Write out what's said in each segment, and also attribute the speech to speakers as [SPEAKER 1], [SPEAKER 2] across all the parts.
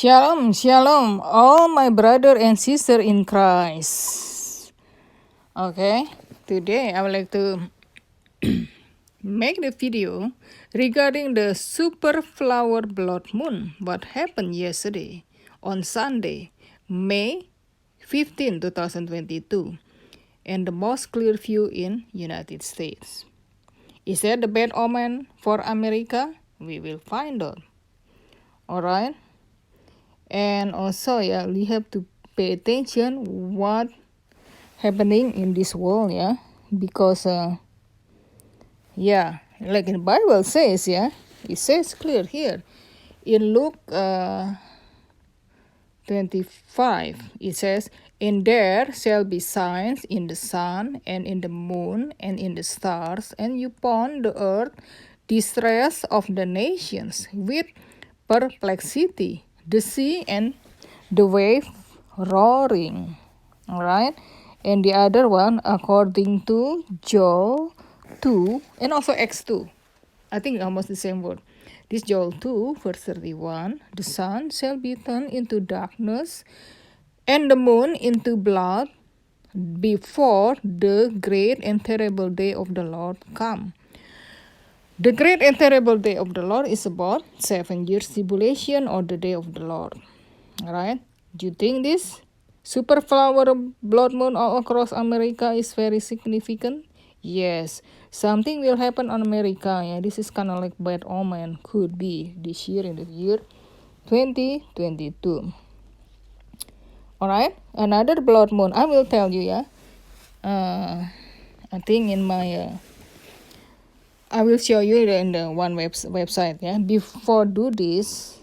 [SPEAKER 1] Shalom, shalom, all my brother and sister in Christ. Okay, today I would like to make the video regarding the super flower blood moon. What happened yesterday on Sunday, May 15, 2022, and the most clear view in United States. Is that the bad omen for America? We will find out. Alright. And also, we have to pay attention what happening in this world, because, like in the Bible says, it says clear here. In Luke 25, it says, "And there shall be signs in the sun, and in the moon, and in the stars, and upon the earth distress of the nations, with perplexity, the sea and the wave roaring." All right. And the other one, according to Joel 2, and also Acts 2. I think almost the same word. This Joel 2, verse 31, "The sun shall be turned into darkness, and the moon into blood, before the great and terrible day of the Lord come." The great and terrible day of the Lord is about 7 years tribulation, or the day of the Lord. Alright? Do you think this super flower blood moon all across America is very significant? Yes. Something will happen on America. This is kind of like bad omen. Could be this year, in the year 2022. Alright? Another blood moon. I will tell you, I think in my... I will show you in the one website. Before do this,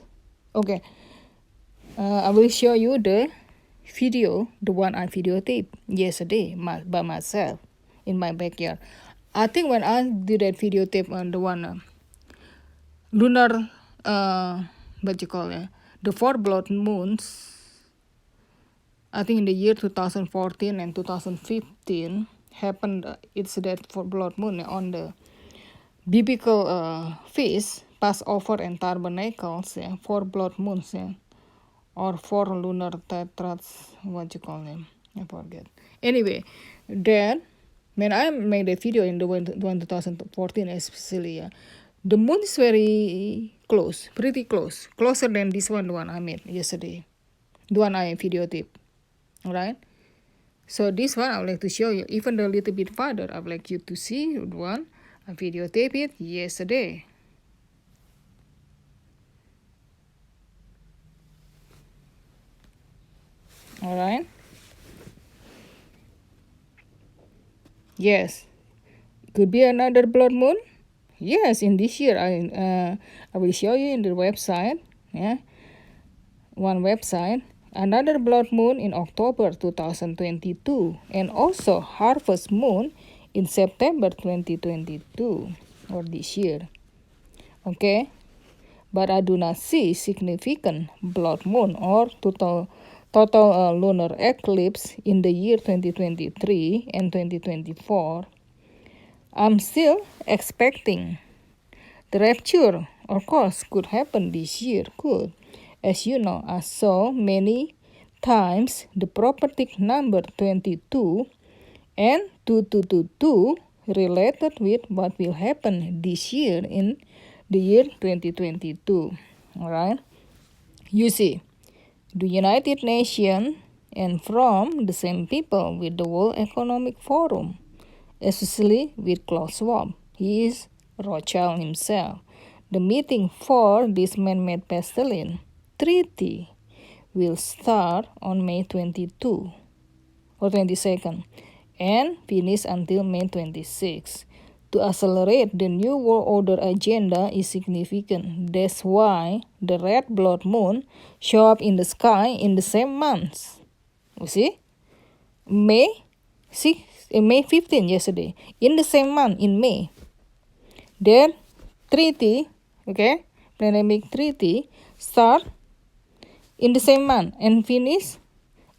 [SPEAKER 1] okay, I will show you the video, the one I videotaped yesterday by myself in my backyard. I think when I did that videotape on the one lunar, the 4 blood moons, I think in the year 2014 and 2015 happened. It's that 4 blood moon on the biblical feast, Passover and Tabernacles, 4 blood moons, or 4 lunar tetrads, I forget. Anyway, then when I made a video in the one 2014 especially, the moon is very close, pretty close, closer than this one, the one I made yesterday, the one I videotaped. Alright, so this one I would like to show you, even a little bit farther. I would like you to see the one I videotaped it yesterday. Alright. Yes. Could be another blood moon. Yes, in this year I will show you in the website. One website. Another blood moon in October 2022, and also harvest moon in September 2022, or this year. Okay. But I do not see significant blood moon or total lunar eclipse in the year 2023 and 2024. I'm still expecting the rapture, of course, could happen this year, could. As you know, I saw many times the prophetic number 22 and 2222 related with what will happen this year in the year 2022. Alright, you see, the United Nations, and from the same people with the World Economic Forum, especially with Klaus Schwab. He is Rothschild himself. The meeting for this man-made pestilence treaty will start on May 22 or 22nd and finish until May 26. To accelerate the New World Order agenda is significant. That's why the red blood moon show up in the sky in the same month. You see? May 15 yesterday. In the same month, in May. Then treaty, pandemic treaty, start in the same month and finish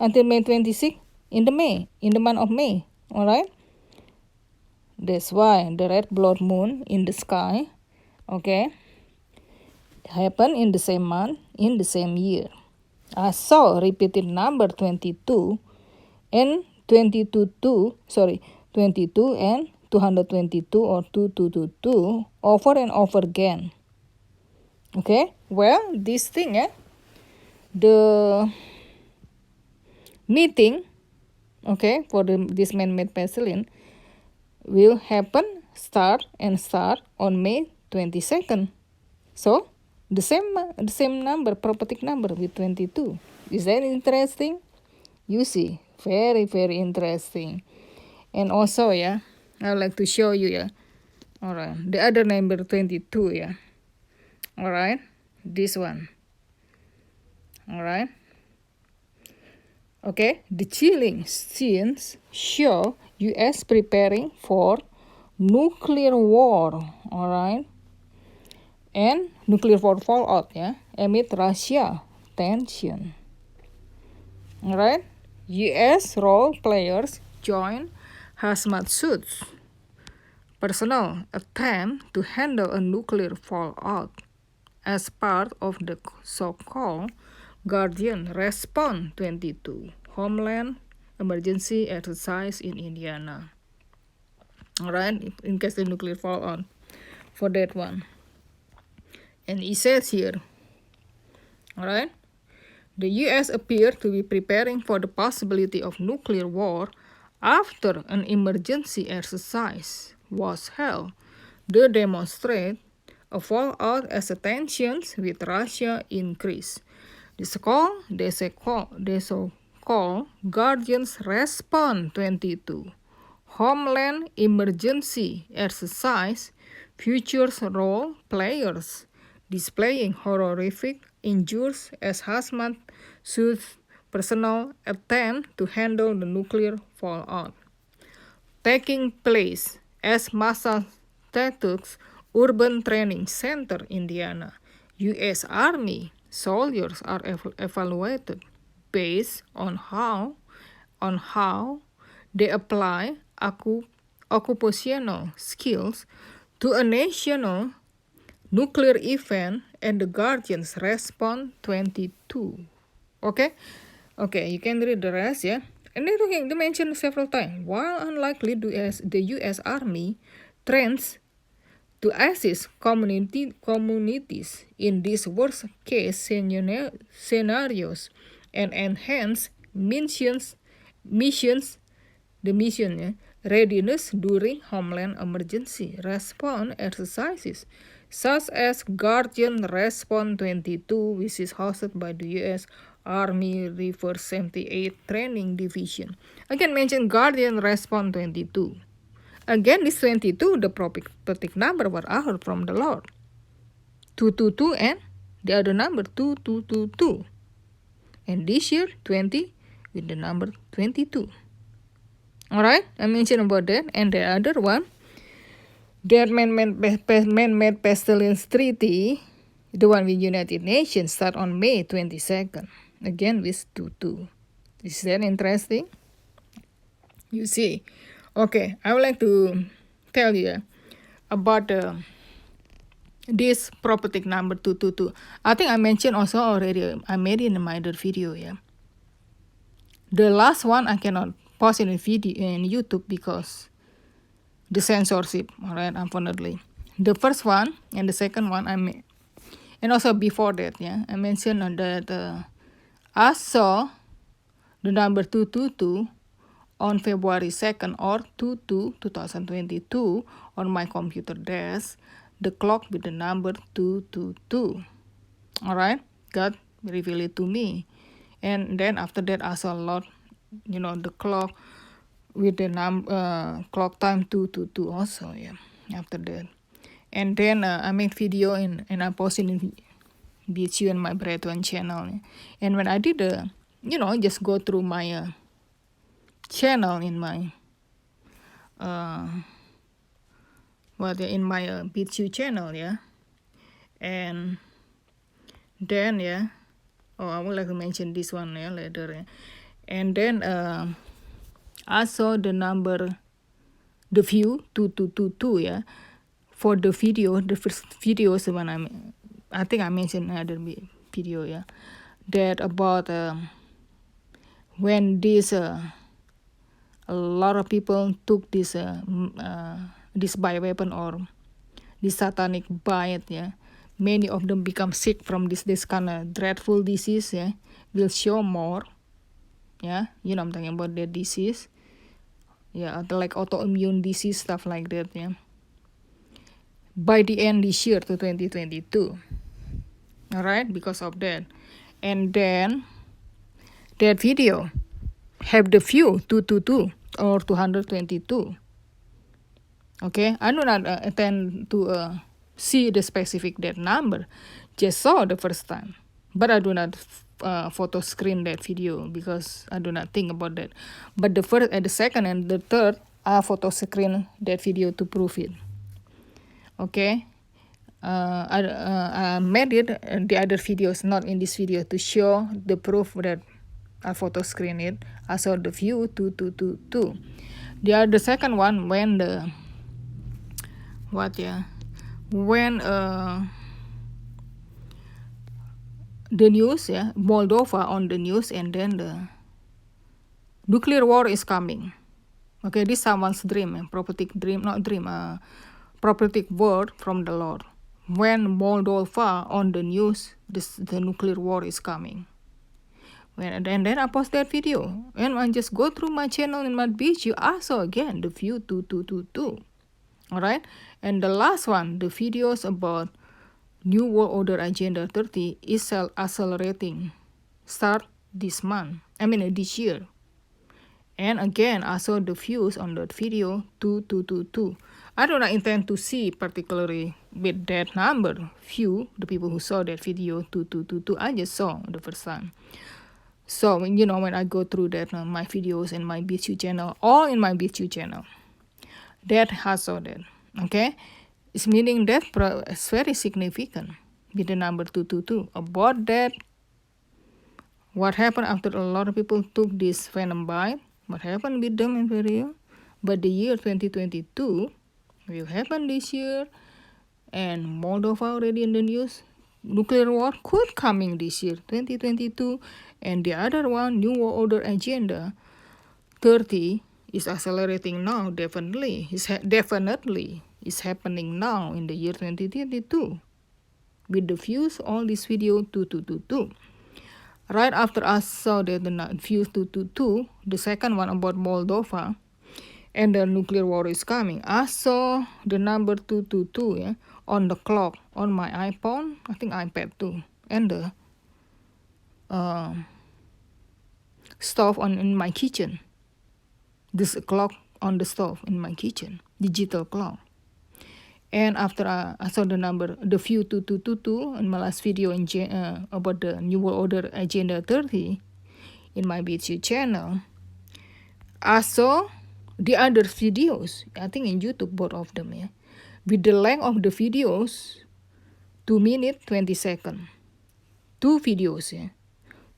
[SPEAKER 1] until May 26 in the month of May. Alright? That's why the red blood moon in the sky, happen in the same month, in the same year. I saw repeated number 22 and 22 and 222 or 2222 over and over again. Okay, well, this thing, the meeting, okay, for this man-made penicillin will start on May 22nd. So the same number, property number with 22. Is that interesting? You see, very, very interesting. And also, I would like to show you, all right, the other number 22, all right, this one, all right. Okay, the chilling scenes show U.S. preparing for nuclear war, all right, and nuclear war fallout, amid Russia tension. All right, U.S. role players join hazmat suits. Personnel attempt to handle a nuclear fallout as part of the so-called Guardian Response 22 Homeland Emergency Exercise in Indiana. All right, in case the nuclear fallout for that one. And it says here, all right, the U.S. appear to be preparing for the possibility of nuclear war after an emergency exercise was held to demonstrate a fallout as the tensions with Russia increase. The so-called Guardians Response 22 Homeland Emergency Exercise features role players displaying horrific injuries as hazmat suit personnel attempt to handle the nuclear fallout. Taking place as Massachusetts Urban Training Center, Indiana, U.S. Army soldiers are evaluated based on how they apply occupational skills to a national nuclear event and the Guardians Response 22. Okay, you can read the rest, And they mention several times. While unlikely, the U.S. Army trains to assist communities in these worst-case scenarios and enhance readiness during Homeland Emergency Response exercises, such as Guardian Response 22, which is hosted by the U.S. Army River 78 Training Division. Again, mention Guardian Response 22. Again, this 22, the prophetic number were out from the Lord. 222 and the other number 2222. And this year, 20 with the number 22. Alright, I mentioned about that. And the other one, that man-made pestilence treaty, the one with United Nations, start on May 22nd. Again with 22. Is that interesting? You see. Okay, I would like to tell you about this prophetic number 222. I think I mentioned also already, I made it in my other video, The last one I cannot post in video in YouTube because the censorship, alright, unfortunately. The first one and the second one and also before that, I mentioned that I saw the number 222 on February 2nd or 2022 on my computer desk, the clock with the number 222. Alright, God revealed it to me. And then after that I saw a lot, the clock with the clock time 222 also, after that. And then I made video and I posted in BHU and my Brethren channel. And when I did just go through my channel in my in my BitU channel, and then I would like to mention this one later, and then I saw the number, the view 2222, for the video, the first videos when I think I mentioned another video, that about when this a lot of people took this bioweapon or this satanic bite, yeah, many of them become sick from this kind of dreadful disease, yeah. We'll show more, yeah, you know I'm talking about that disease, yeah, like autoimmune disease, stuff like that, yeah, by the end this year to 2022. All right, because of that. And then that video have the view 222 or 222. Okay, I do not intend to see the specific that number, just saw the first time, but I do not photo screen that video because I do not think about that. But the first and the second and the third, I photo screen that video to prove it. Okay, I made it the other videos, not in this video, to show the proof that I photo screen it. I saw the view 2222. The second one when the the news, yeah, Moldova on the news, and then the nuclear war is coming. Okay, this someone's dream, prophetic dream, not dream, prophetic word from the Lord. When Moldova on the news, the nuclear war is coming. And then I post that video, and I just go through my channel in my video. I saw again the view 2222. All right, and the last one, the videos about New World Order Agenda 30 is accelerating. Start this month. This year. And again, I saw the views on that video 2222. I do not intend to see particularly with that number view, the people who saw that video 2222. I just saw the first time. So when I go through that my videos and my BitChute channel, all in my BitChute channel, that has saw that. Okay, it's meaning that it's very significant with the number 222. About that, what happened after a lot of people took this venom bite? What happened with them in video? But the year 2022 will happen this year, and Moldova already in the news. Nuclear war could coming this year 2022, and the other one, New World Order Agenda 30, is accelerating now. Definitely is happening now in the year 2022 with the views all this video 2222. Right after I saw the views 222, the second one about Moldova and the nuclear war is coming, I saw the number 222, yeah, on the clock on my iPhone, I think iPad too, and the stove in my kitchen. This clock on the stove in my kitchen, digital clock. And after I saw the number, the view 2222 in my last video about the New World Order Agenda 30 in my BitChute channel, I saw the other videos, I think in YouTube, both of them, yeah, with the length of the videos 2 minutes 20 seconds. 2 videos, yeah,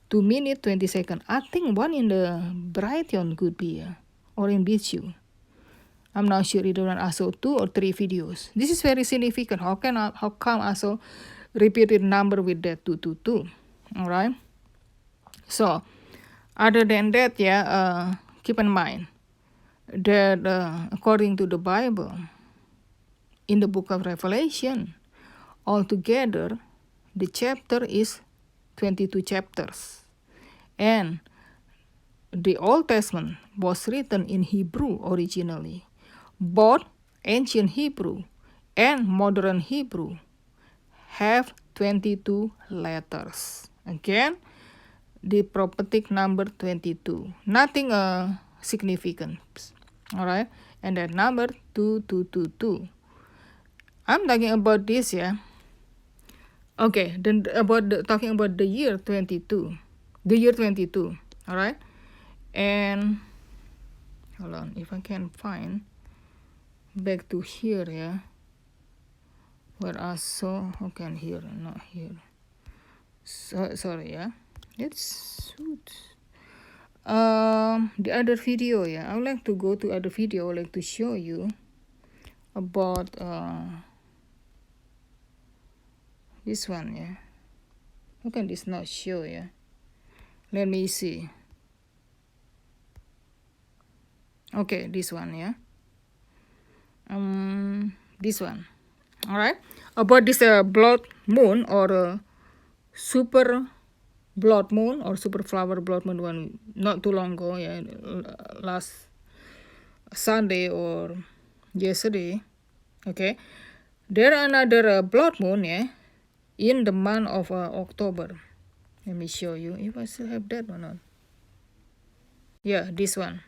[SPEAKER 1] 2 minutes 20 seconds. I think one in the Brighteon could be, or in BitChute. I'm not sure either one. I saw 2 or 3 videos. This is very significant. How come I saw repeated number with that 222? All right. So, other than that, yeah, keep in mind that according to the Bible, in the book of Revelation, altogether the chapter is 22 chapters, and the Old Testament was written in Hebrew originally. Both ancient Hebrew and modern Hebrew have 22 letters. Again, the prophetic number 22. Nothing significant. All right, and that number 2222. I'm talking about this, yeah. Okay, then talking about the year 22. The year 22. All right, and hold on, if I can find back to here, yeah, where I saw, okay, here, not here, so sorry, yeah, let's shoot the other video, yeah. I would like to go to other video. I would like to show you about this one, yeah. How can this not show, yeah? Let me see. Okay, this one, yeah. This one. All right. About this blood moon or super blood moon or super flower blood moon one not too long ago, yeah, last Sunday or yesterday. Okay, there another blood moon, yeah, in the month of October. Let me show you if I still have that or not. Yeah, this one.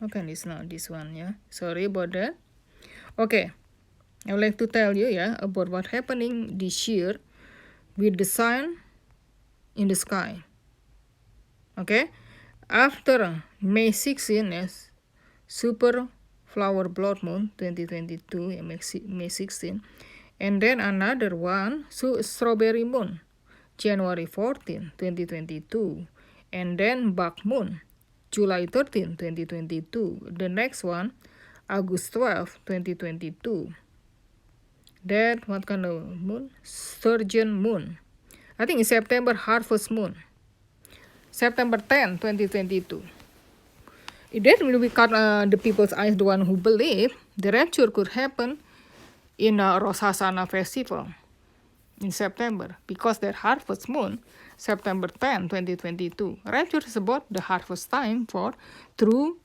[SPEAKER 1] Okay, it's not this one, yeah. Sorry about that. Okay, I would like to tell you, yeah, about what happening this year with the sign in the sky. Okay, after May 16, yes, super flower blood moon 2022, yeah, May 16, and then another one, so strawberry moon January 14, 2022, and then bug moon July 13, 2022. The next one, August 12, 2022. That what kind of moon? Sturgeon moon. I think it's September harvest moon. September 10, 2022. That will be caught the people's eyes, the one who believe the rapture could happen in Rosh Hashanah festival in September, because that harvest moon, September 10, 2022. Rapture is about the harvest time for true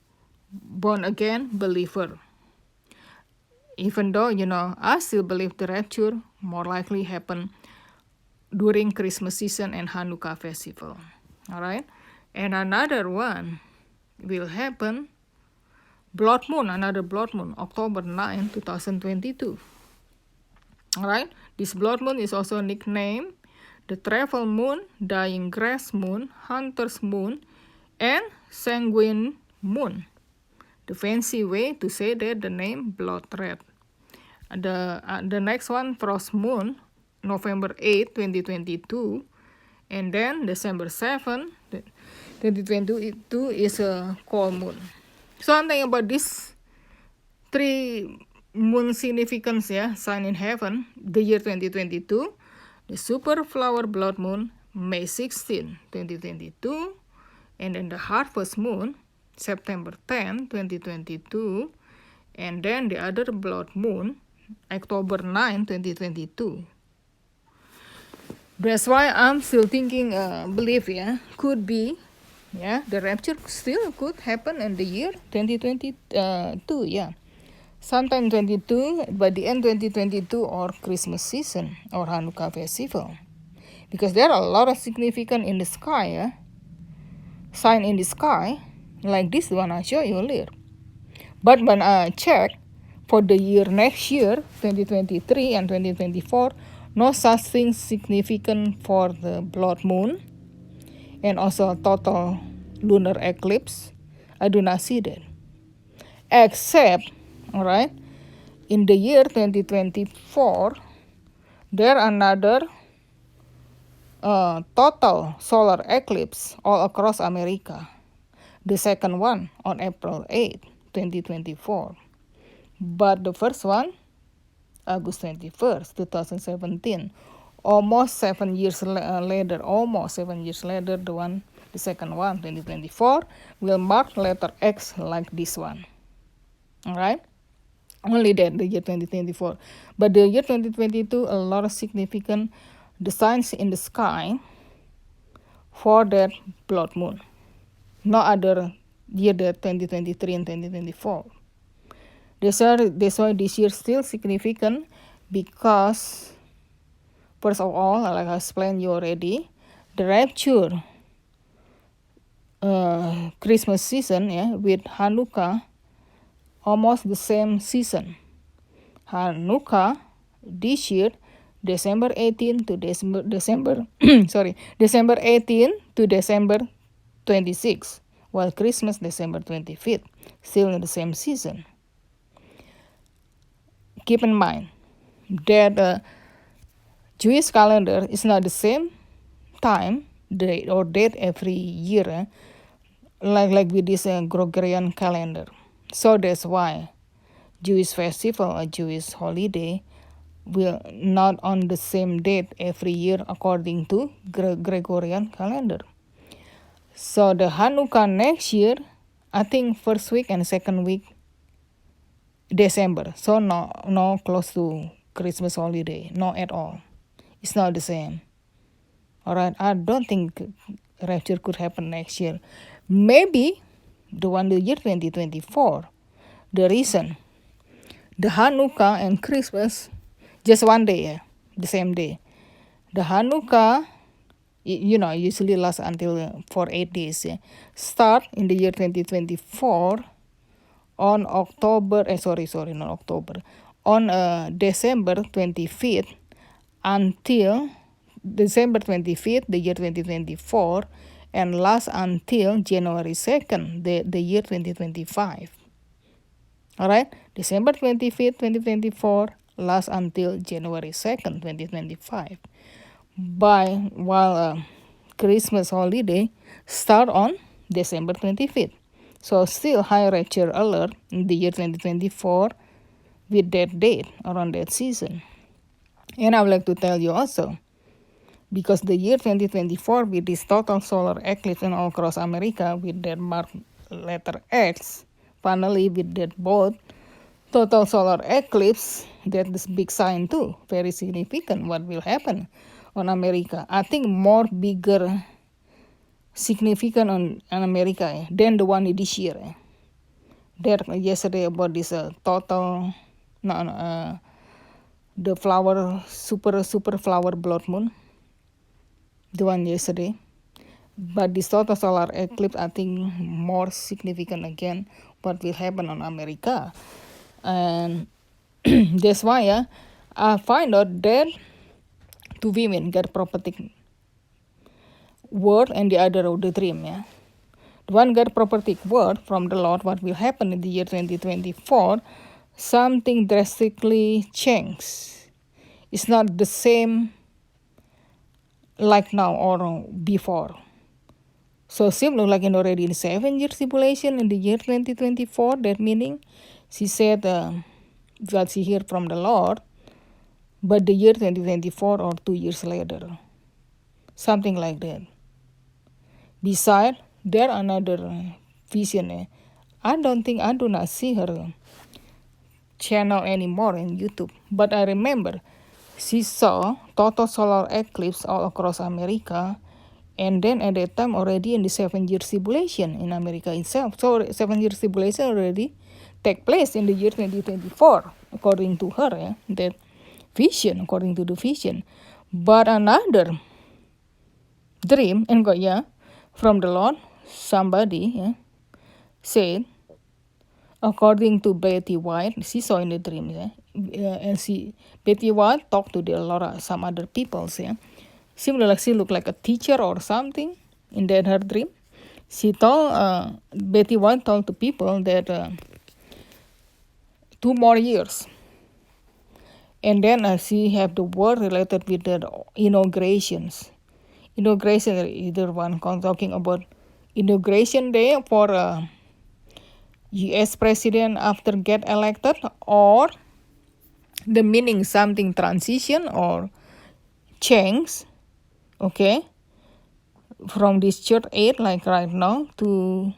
[SPEAKER 1] born-again believer. Even though, I still believe the rapture more likely happen during Christmas season and Hanukkah festival. All right? And another one will happen, blood moon, another blood moon, October 9, 2022. All right? This blood moon is also nicknamed the travel moon, dying grass moon, hunter's moon, and sanguine moon. The fancy way to say that the name blood red. The next one, frost moon, November 8, 2022, and then December 7, 2022 is a cold moon. Something about this three moon significance, yeah, sign in heaven, the year 2022, the super flower blood moon, May 16, 2022, and then the harvest moon, September 10, 2022, and then the other blood moon, October 9, 2022. That's why I'm still thinking, believe, yeah, could be, yeah, the rapture still could happen in the year 2022, yeah. Sometime 22, by the end 2022 or Christmas season or Hanukkah festival. Because there are a lot of significant in the sky, yeah? Sign in the sky, like this one I show you earlier. But when I check for the year next year, 2023 and 2024, no such thing significant for the blood moon and also total lunar eclipse. I do not see that. Except, all right, in the year 2024, there another total solar eclipse all across America. The second one on April 8, 2024. But the first one, August 21st, 2017. Almost 7 years later, the second one, 2024, will mark letter X like this one. All right? Only that, the year 2024. But the year 2022, a lot of significant the signs in the sky for that blood moon. No other year that 2023 and 2024. That's why this year still significant, because first of all, like I explained you already, the rapture Christmas season, yeah, with Hanukkah almost the same season. Hanukkah this year December 18 to December December 18 to December 26, while Christmas December 25th, still in the same season. Keep in mind that Jewish calendar is not the same time date or date every year, like with this Gregorian calendar. So that's why Jewish festival or Jewish holiday will not on the same date every year according to Gregorian calendar. So the Hanukkah next year, I think first week and second week December. So no close to Christmas holiday, not at all. It's not the same. All right, I don't think rapture could happen next year. Maybe the year 2024. The reason, the Hanukkah and Christmas, just one day, the same day. The Hanukkah, usually lasts until for 8 days. Start in the year 2024 on December 25th until December 25th, the year 2024, and last until January 2nd, the year 2025. All right, December 25th, 2024, last until January 2nd, 2025. While Christmas holiday start on December 25th. So still high rapture alert in the year 2024 with that date around that season. And I would like to tell you also, because the year 2024 with this total solar eclipse all across America with that marked letter X, finally with that both total solar eclipse, that is big sign too, very significant what will happen on America. I think more bigger significant on America than the one this year. That yesterday about this total, the flower, super flower blood moon, the one yesterday. But this total solar eclipse, I think more significant again what will happen on America. And that's why I find out that two women get prophetic word and the other of the dream. The one got prophetic word from the Lord what will happen in the year 2024. Something drastically changed. It's not the same like now or before. So seems like already in 7 years tribulation in the year 2024. That meaning she said what she heard from the Lord, but the year 2024 or 2 years later. Something like that. Besides, there another vision. I do not see her channel anymore in YouTube. But I remember she saw total solar eclipse all across America. And then at that time already in the 7 years tribulation in America itself. So 7 years tribulation already take place in the year 2024, according to her, that vision, according to the vision. But another dream, and from the Lord, somebody said, according to Betty White, she saw in the dream, and Betty White talked to some other people, similar like she looked like a teacher or something in her dream. She told, Betty White told to people that 2 more years. And then she have the word related with the inaugurations. Inauguration, either one talking about inauguration day for U.S. president after get elected, or the meaning something transition or change, okay, from this church age like right now to,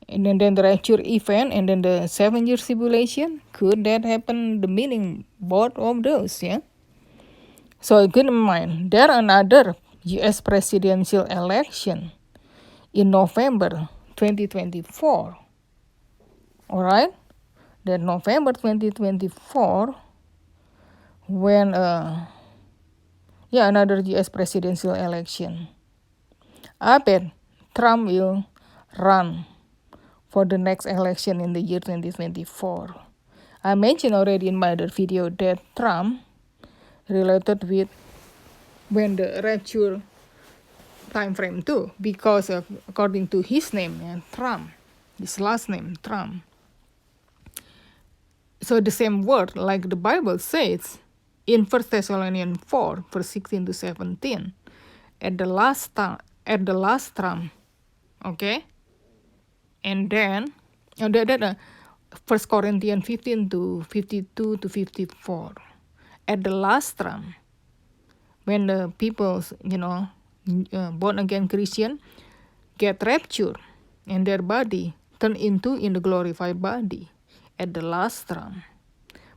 [SPEAKER 1] and then the rapture event, and then the 7 years tribulation. Could that happen? The meaning both of those, So keep in mind, there another U.S. presidential election in November 2024. All right, that November 2024, when another U.S. presidential election. I bet Trump will run for the next election in the year 2024. I mentioned already in my other video that Trump related with when the rapture time frame too, because according to his name, Trump, his last name, Trump. So the same word like the Bible says in 1 Thessalonians 4, verse 16 to 17, at the last Trump, okay? And then, 1 Corinthians 15 to 52 to 54, at the last Trump, when the people, born again Christian, get raptured, and their body turned into in the glorified body at the last trump.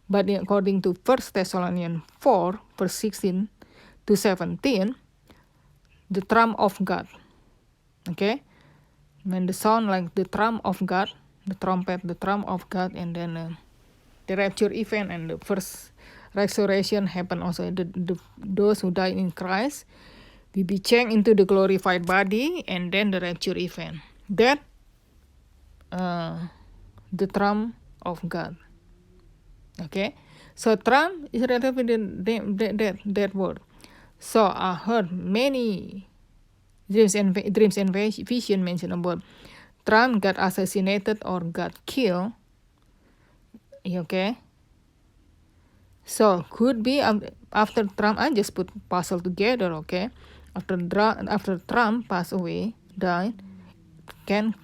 [SPEAKER 1] But according to 1 Thessalonians 4, verse 16 to 17, the trump of God. Okay? When the sound like the trump of God, the trumpet, the trump of God, and then the rapture event and the first resurrection happen also. Those who died in Christ will be changed into the glorified body, and then the rapture event. That the trump of God. Okay, so trump is related with that word. So I heard many dreams and vision mentioned about Trump got assassinated or got killed. Okay, so could be after Trump. I just put puzzle together. Okay, after Trump passed away, died, can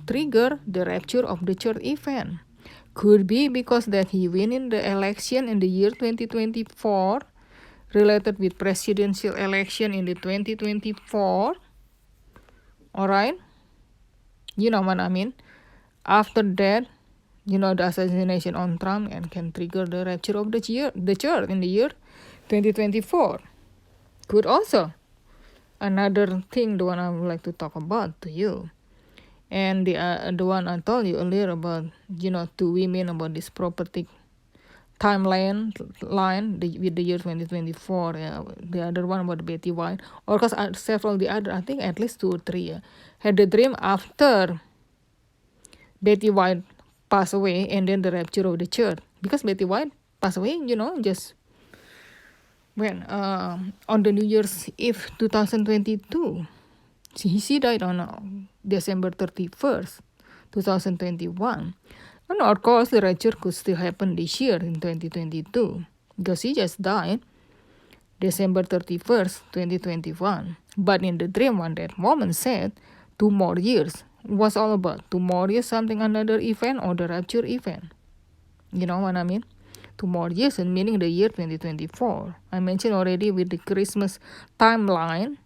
[SPEAKER 1] trigger the rapture of the church event. Could be because that he win in the election in the year 2024, related with presidential election in the 2024. Alright, you know what I mean. After that, the assassination on Trump and can trigger the rapture of the church in the year 2024. Could also. Another thing, the one I would like to talk about to you. And the one I told you earlier about, 2 women about this prophetic timeline with the year 2024. The other one about Betty White. Or because several the other, I think at least 2 or 3 had the dream after Betty White passed away, and then the rapture of the church. Because Betty White passed away, just when on the New Year's Eve 2022. She died on December 31st, 2021. And of course, the rapture could still happen this year in 2022, because she just died December 31st, 2021. But in the dream, when that woman said 2 more years, was all about 2 more years, something another event or the rapture event. You know what I mean? 2 more years, and meaning the year 2024. I mentioned already with the Christmas timeline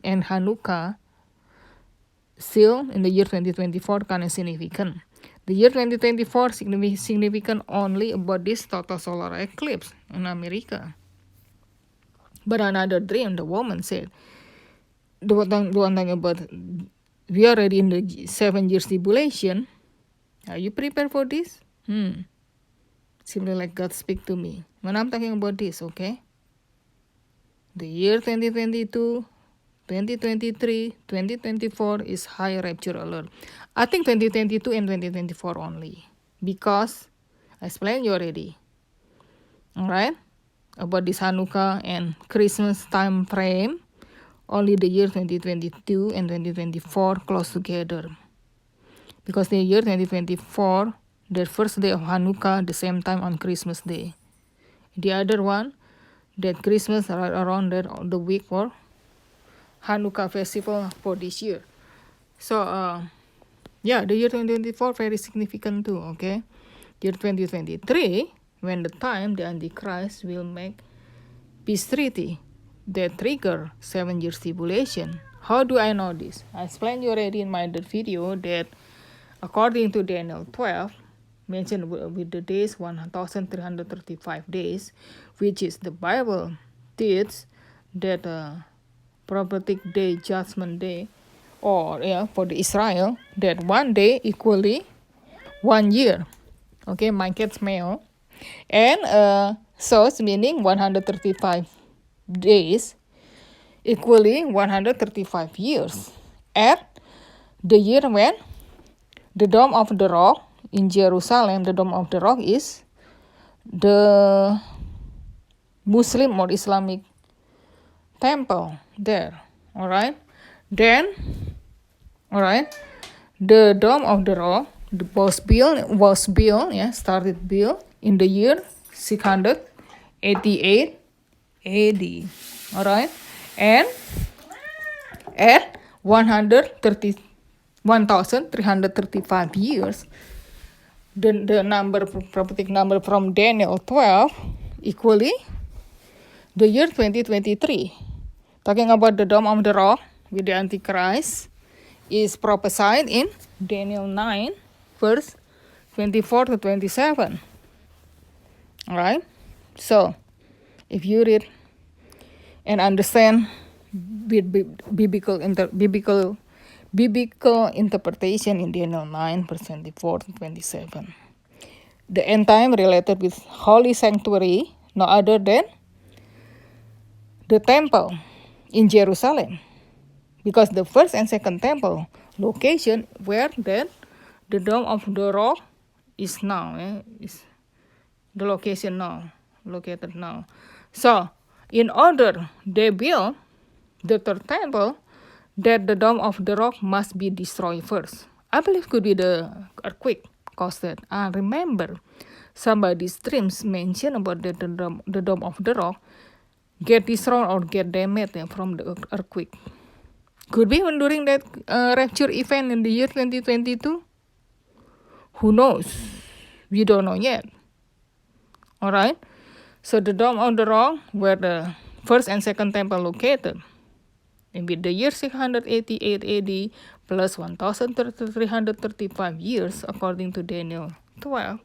[SPEAKER 1] and Hanukkah still in the year 2024 kind of significant. The year 2024 significant only about this total solar eclipse in America. But another dream, the woman said, the one thing about, we are already in the 7 years tribulation. Are you prepared for this? Simply like God speak to me when I'm talking about this, okay? The year 2022, 2023, 2024 is high rapture alert. I think 2022 and 2024 only, because I explained you already. Alright? About this Hanukkah and Christmas time frame, only the year 2022 and 2024 close together. Because the year 2024, the first day of Hanukkah, the same time on Christmas Day. The other one, that Christmas around the week for Hanukkah festival for this year. So, the year 2024 very significant too, okay? Year 2023, when the time the Antichrist will make peace treaty that trigger 7 years tribulation. How do I know this? I explained you already in my other video that according to Daniel 12, mentioned with the days 1,335 days, which is the Bible teaches that prophetic day, judgment day, or for the Israel, that one day equally 1 year. Okay, my cat's mail. And so it's meaning 135 days equally 135 years. At the year when the Dome of the Rock in Jerusalem, the Dome of the Rock is the Muslim or Islamic temple there. Alright. Then, the Dome of the Rock started built in the year 688 AD. Alright. And at 1,335 years, the number, prophetic number from Daniel 12 equally the year 2023. Talking about the Dome of the Rock, with the Antichrist is prophesied in Daniel 9, verse 24 to 27. Alright? So, if you read and understand biblical interpretation in Daniel 9, verse 24 to 27. The end time related with holy sanctuary, no other than the temple in Jerusalem. Because the first and second temple location where then the Dome of the Rock is now, is the location now, located now. So, in order they build the third temple, that the Dome of the Rock must be destroyed first. I believe could be the earthquake caused that. I remember somebody's dreams mentioned about the Dome of the Rock get destroyed or get damaged from the earthquake. Could be during that rapture event in the year 2022. Who knows? We don't know yet. Alright? So the Dome of the Rock, where the first and second temple located, in the year 688 AD plus 1,335 years, according to Daniel 12,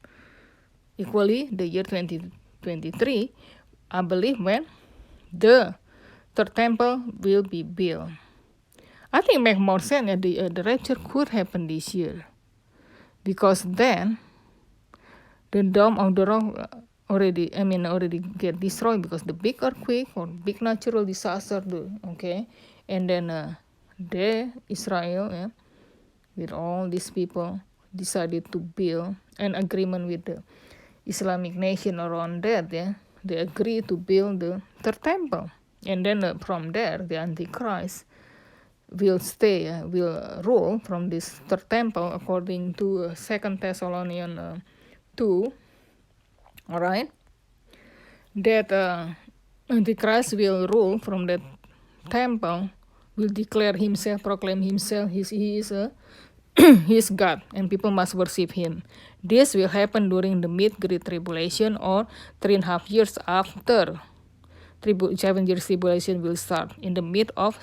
[SPEAKER 1] equally the year 2023, I believe when the third temple will be built. I think it makes more sense that the rapture could happen this year, because then the Dome of the Rock already get destroyed because the big earthquake or big natural disaster, okay, and then Israel, with all these people decided to build an agreement with the Islamic nation around that, they agreed to build the third temple, and then from there the Antichrist will rule from this third temple according to 2 Thessalonians 2. Alright, that Antichrist will rule from that temple, will declare himself, proclaim himself, he is his God, and people must worship him. This will happen during the mid-Great Tribulation, or 3.5 years after 7 years tribulation will start, in the mid of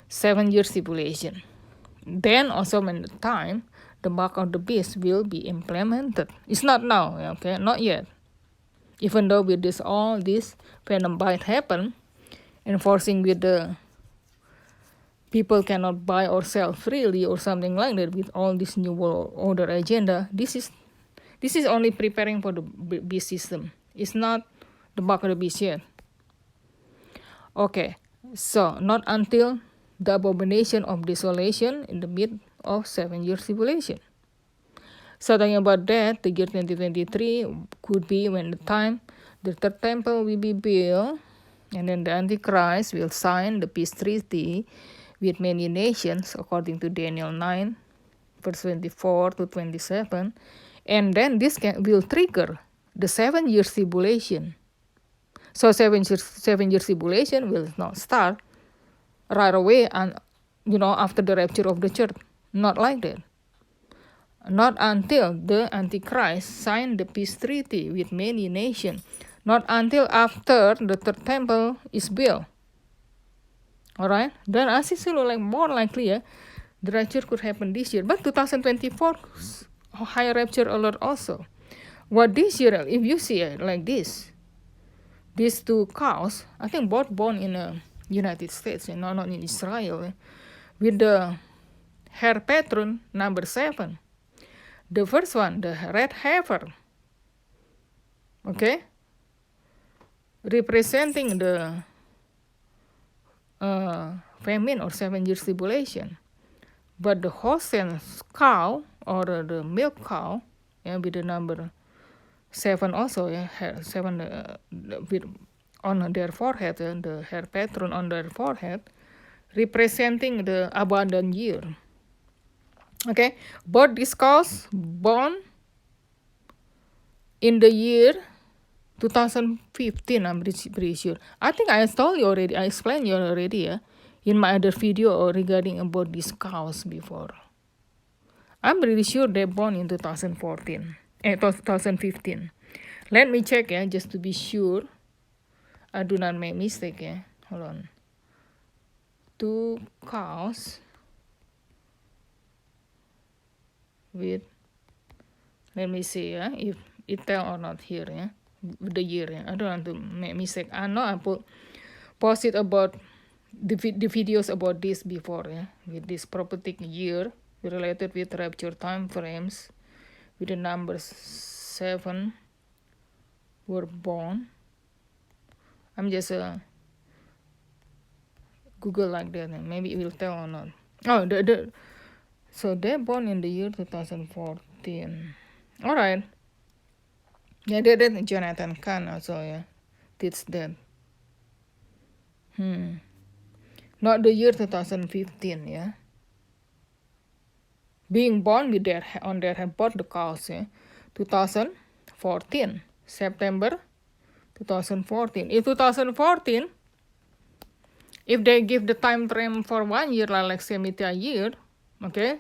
[SPEAKER 1] 7 years tribulation. Then also when the time the mark of the beast will be implemented. It's not now, okay, not yet. Even though with all this venom bite happen, enforcing with the people cannot buy or sell freely or something like that, with all this new world order agenda, this is only preparing for the beast system. It's not the mark of the beast yet. Okay, so not until the abomination of desolation in the mid of 7 years tribulation. So talking about that, the year 2023 could be when the time the third temple will be built, and then the Antichrist will sign the peace treaty with many nations, according to Daniel 9, verse 24 to 27, and then this will trigger the 7 years tribulation. So 7 years tribulation will not start right away, and after the rapture of the church. Not like that. Not until the Antichrist signed the peace treaty with many nations. Not until after the third temple is built. Alright? Then as it's more likely, the rapture could happen this year. But 2024, high rapture alert also. What this year, if you see it like this, these two cows, I think both born in the United States, not in Israel, with the hair pattern number 7. The first one, the red heifer, okay, representing the famine or 7 years tribulation. But the Holstein cow, or the milk cow, with the number 7 also, 7 with on their forehead, the hair pattern on their forehead, representing the abundant year. Okay, both these cows born in the year 2015, I'm pretty sure. I think I told you already, I explained you already in my other video regarding about these cows before. I'm pretty sure they born in 2015. Let me check, just to be sure I do not make mistake. Hold on. 2 cows with, let me see if it tell or not here with the year I don't want to make mistake. I know I posted about the videos about this before with this prophetic year related with rapture time frames with the numbers 7 were born. I'm just Google like that, maybe it will tell or not. Oh, so they're born in the year 2014. All right. Yeah, that Jonathan Kahn also did that. Not the year 2015, Being born with on their head, both the cows, 2014, September 2014. In 2014, if they give the time frame for 1 year, like Shemitah year, okay,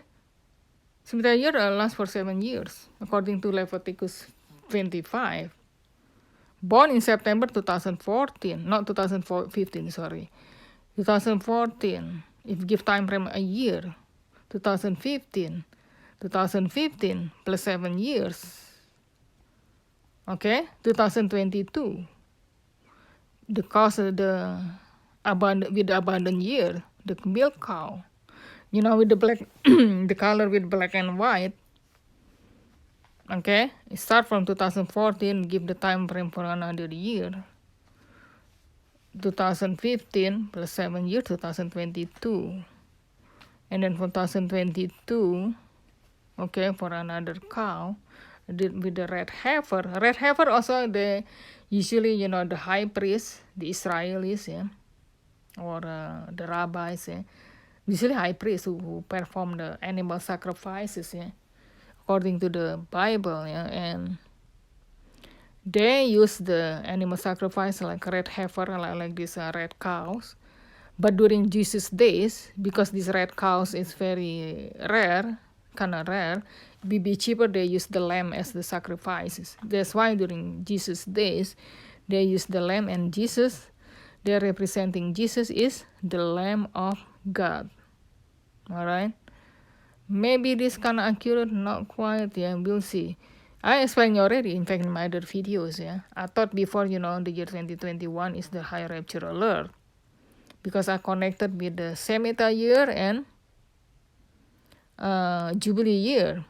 [SPEAKER 1] Shemitah year lasts for 7 years, according to Leviticus 25. Born in September 2014, not 2015, sorry. 2014, if give time frame a year, 2015 plus 7 years. Okay, 2022. The cost of the abundant year, the milk cow. With the black, the color with black and white. Okay, it start from 2014, give the time frame for another year. 2015 plus 7 years, 2022. And then for 2022, okay, for another cow, with the red heifer. Red heifer also, usually, the high priest, the Israelis, or the rabbis, usually high priests who perform the animal sacrifices, according to the Bible, and they use the animal sacrifice like red heifer, like these red cows. But during Jesus' days, because these red cows is very rare, kind of rare, it be cheaper, they use the lamb as the sacrifices. That's why during Jesus' days, they use the lamb, and Jesus, they're representing Jesus is the Lamb of God. All right? Maybe this kind of accurate, not quite, we'll see. I explained already, in fact, in my other videos, I thought before, the year 2021 is the high rapture alert. Because I connected with the Shemitah year and Jubilee year.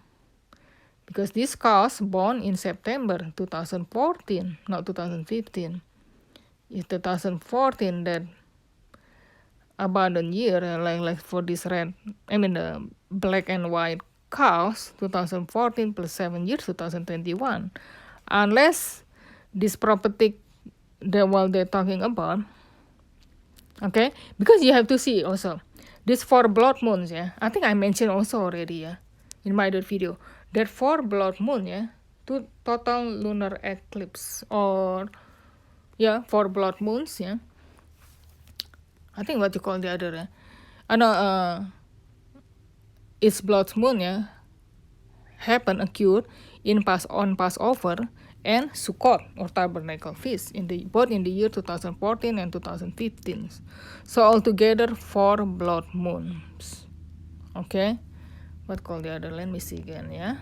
[SPEAKER 1] Because this cows born in September 2014, not 2015. It's 2014 that abundant year, like for this black and white cows, 2014 plus 7 years, 2021. Unless this prophetic, they're talking about, okay, because you have to see also, this 4 blood moons, I think I mentioned also already, in my other video, that 4 blood moon, to total lunar eclipse, or, 4 blood moons, I think what you call the other, its blood moon, occurred on Passover and Sukkot, or Tabernacle Feast, both in the year 2014 and 2015. So altogether 4 blood moons. Okay, what call the other? Let me see again,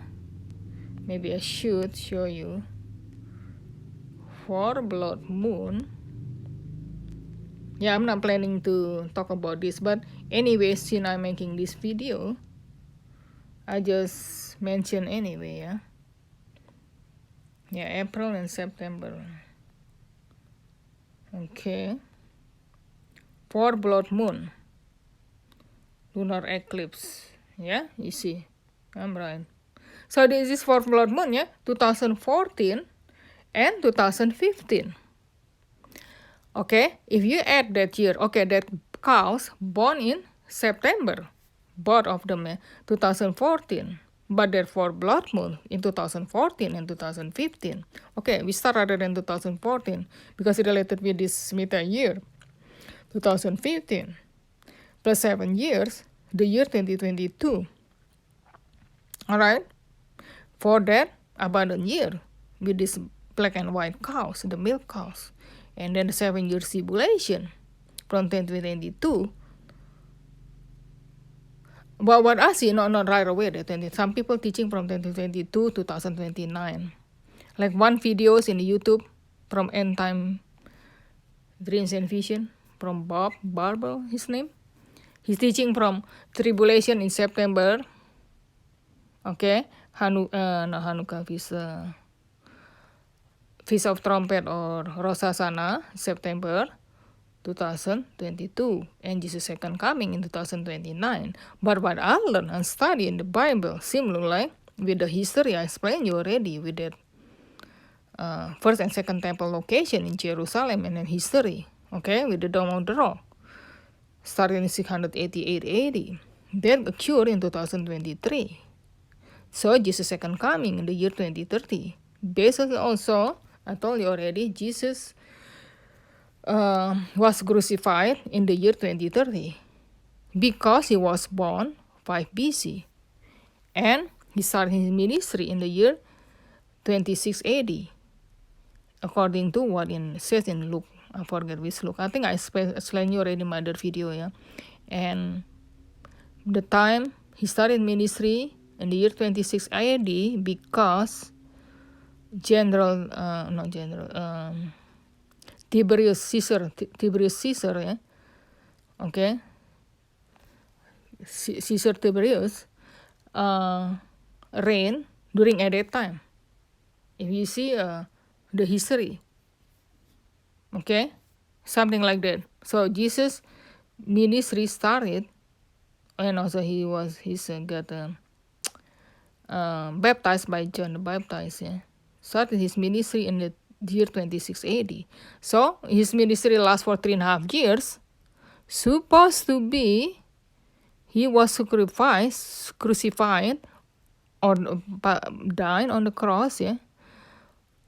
[SPEAKER 1] Maybe I should show you 4 blood moon. I'm not planning to talk about this, but anyway, since I'm making this video, I just mention anyway, April and September. Okay. 4 blood moon. Lunar eclipse. You see. I'm right. So this is 4 blood moon, 2014 and 2015. Okay. If you add that year, that cows born in September, both of them, 2014. But they're 4 blood moon in 2014 and 2015. Okay, we start rather than 2014 because it related with this Shemitah year. 2015 plus 7 years, the year 2022. All right, for that abundant year with this black and white cows, the milk cows, and then the 7 year tribulation from 2022 But what I see, not right away. Some people teaching from 2022 to 2029. Like one videos in YouTube from End Time Dreams and Vision from Bob Barber, his name. He's teaching from Tribulation in September. Okay, Hanukkah Feast of Trumpet or Rosh Hashanah, September 2022, and Jesus' second coming in 2029. But what I learned and study in the Bible seems like with the history I explained you already with that first and second temple location in Jerusalem and then history, okay, with the Dome of the Rock, starting in 688 AD, that occurred in 2023. So Jesus' second coming in the year 2030. Based on also, I told you already, Jesus was crucified in the year 2030 because he was born 5 BC. And he started his ministry in the year 26 AD. According to what says in Luke. I forget which Luke. I think I explained you already in my other video, yeah. And the time he started ministry in the year 26 AD because Tiberius Caesar, yeah, okay, Caesar Tiberius reigned during at that time. If you see the history, okay, something like that. So Jesus' ministry started, and also he's got baptized by John the Baptist, yeah. Started his ministry in the year 26 AD. So his ministry lasts for 3.5 years. Supposed to be he was crucified or died on the cross, yeah,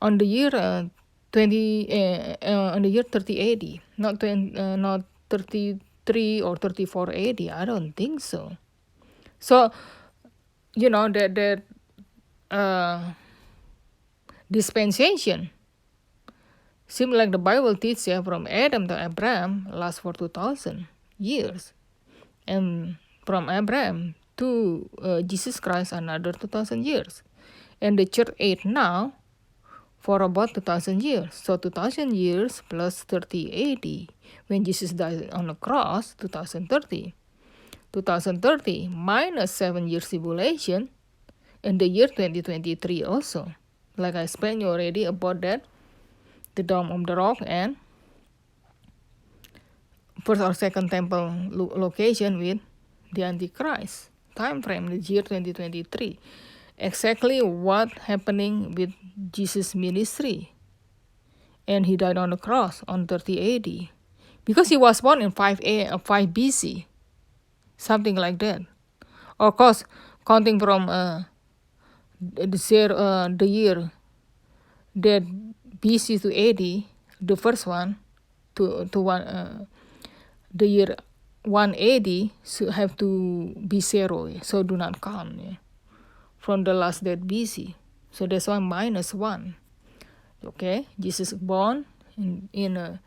[SPEAKER 1] on the year on the year 30 AD, not 33 or 34 AD. I don't think so. So you know that dispensation seems like the Bible teaches, yeah, from Adam to Abraham lasts for 2,000 years, and from Abraham to Jesus Christ another 2,000 years, and the church age now for about 2,000 years. So 2,000 years plus 30 AD when Jesus died on the cross, 2030. 2030 minus 7 years tribulation in the year 2023 also. Like I explained you already about that, the Dome of the Rock and first or second temple location with the Antichrist. Time frame, the year 2023. Exactly what happening with Jesus' ministry. And he died on the cross on 30 AD. Because he was born in 5 BC. Something like that. Of course, counting from the year that BC to AD, the first one to one, the year 1 AD should have to be 0, so do not count, yeah, from the last date BC. So that's why minus 1. Okay, Jesus born in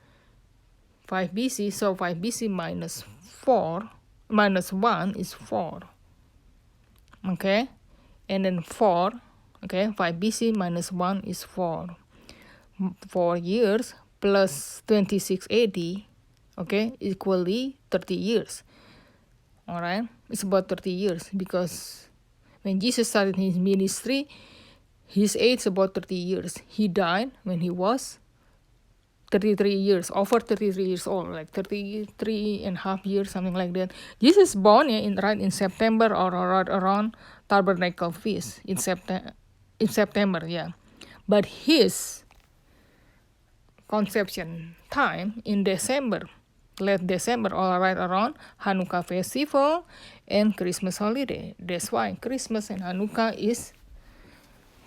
[SPEAKER 1] 5 BC, so 5 BC minus 4, minus 1 is 4. Okay, and then 4, okay, 5 BC minus 1 is 4. 4 years plus 26 AD, okay, equally 30 years. Alright, it's about 30 years because when Jesus started his ministry, his age is about 30 years. He died when he was 33 years, over 33 years old, like 33.5 years, something like that. Jesus born right in September or right around Tabernacle Feast in September, yeah. But his conception time in December, late December, or right around Hanukkah festival and Christmas holiday. That's why Christmas and Hanukkah is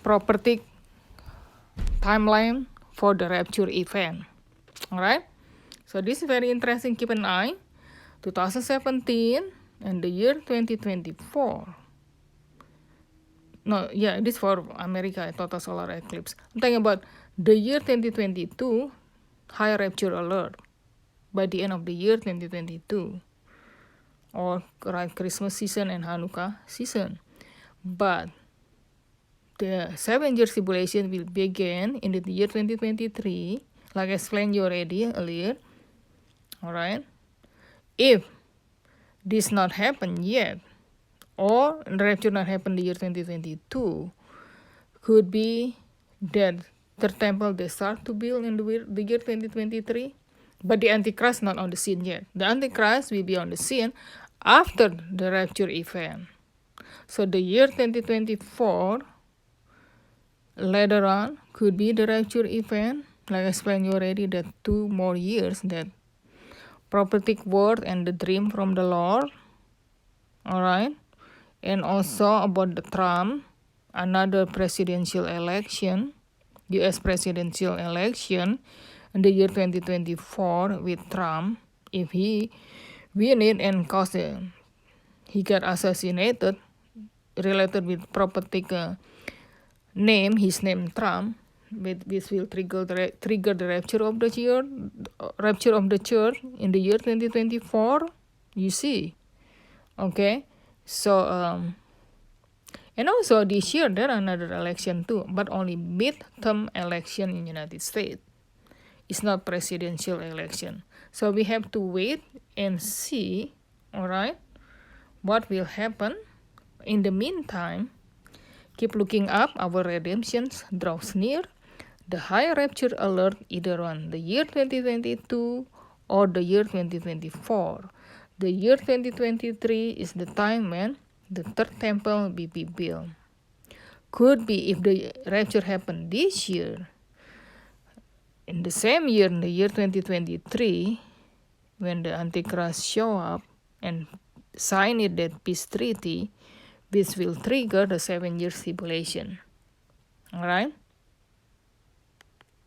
[SPEAKER 1] prophetic timeline for the rapture event. Alright, so this is very interesting. Keep an eye. 2017 and the year 2024. No, yeah, this for America, total solar eclipse. I'm talking about the year 2022, high rapture alert by the end of the year 2022. or right Christmas season and Hanukkah season. But the 7 years tribulation will begin in the year 2023, like I explained you already earlier. Alright? If this not happen yet, or the rapture not happen in the year 2022, could be that the temple they start to build in the year 2023, but the Antichrist not on the scene yet. The Antichrist will be on the scene after the rapture event. So the year 2024, later on, could be the rapture event. Like I explained you already, that 2 more years, that prophetic word and the dream from the Lord. Alright? And also about the Trump, another presidential election, US presidential election in the year 2024 with Trump. If he win it and he got assassinated, related with prophetic name, his name Trump, which will trigger the rapture of the church in the year 2024. You see, okay. So and also this year there are another election too, but only midterm election in United States. It's not presidential election. So we have to wait and see, alright, what will happen. In the meantime, keep looking up. Our redemption draws near. The high rapture alert either on the year 2022 or the year 2024. The year 2023 is the time when the third temple will be built. Could be if the rapture happened this year, in the same year, in the year 2023, when the Antichrist show up and sign it, that peace treaty, which will trigger the 7 years tribulation. Alright?